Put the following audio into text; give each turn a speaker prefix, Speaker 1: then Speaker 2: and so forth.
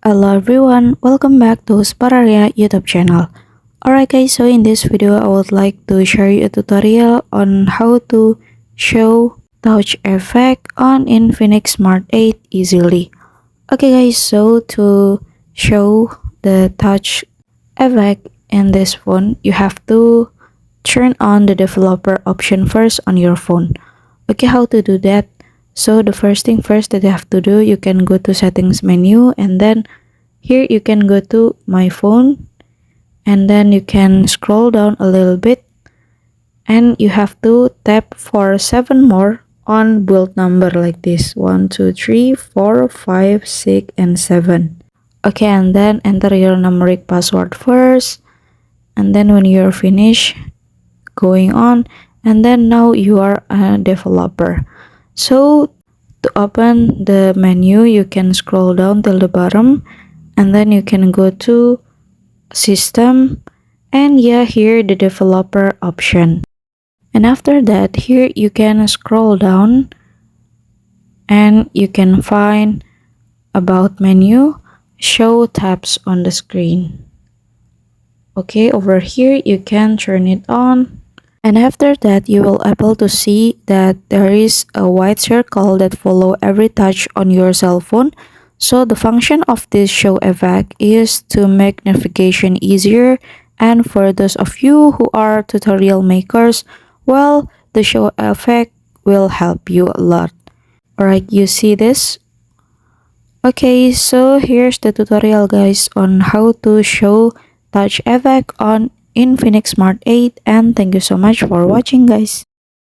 Speaker 1: Hello everyone, welcome back to Spararia YouTube channel. Alright guys, so in this video I would like to share you a tutorial on how to show touch effect on Infinix Smart 8 easily. Okay guys, so to show the touch effect in this phone, you have to turn on the developer option first on your phone. Okay, how to do that? So the first thing first that you have to do, you can go to settings menu, and then here you can go to my phone, and then you can scroll down a little bit, and you have to tap for 7 more on build number like this: 1 2 3 4 5 6 and 7. Okay, and then enter your numeric password first, and then when you're finished going on, and then now you are a developer. So to open the menu, you can scroll down till the bottom, and then you can go to system, and yeah, here the developer option. And after that, here you can scroll down and you can find about menu, show tabs on the screen. Okay, over here you can turn it on. And after that, you will able to see that there is a white circle that follow every touch on your cell phone. So the function of this show effect is to make navigation easier, and for those of you who are tutorial makers, well, the show effect will help you a lot. Alright, you see this? Okay, so here's the tutorial guys on how to show touch effect on Infinix Smart 8, and thank you so much for watching guys.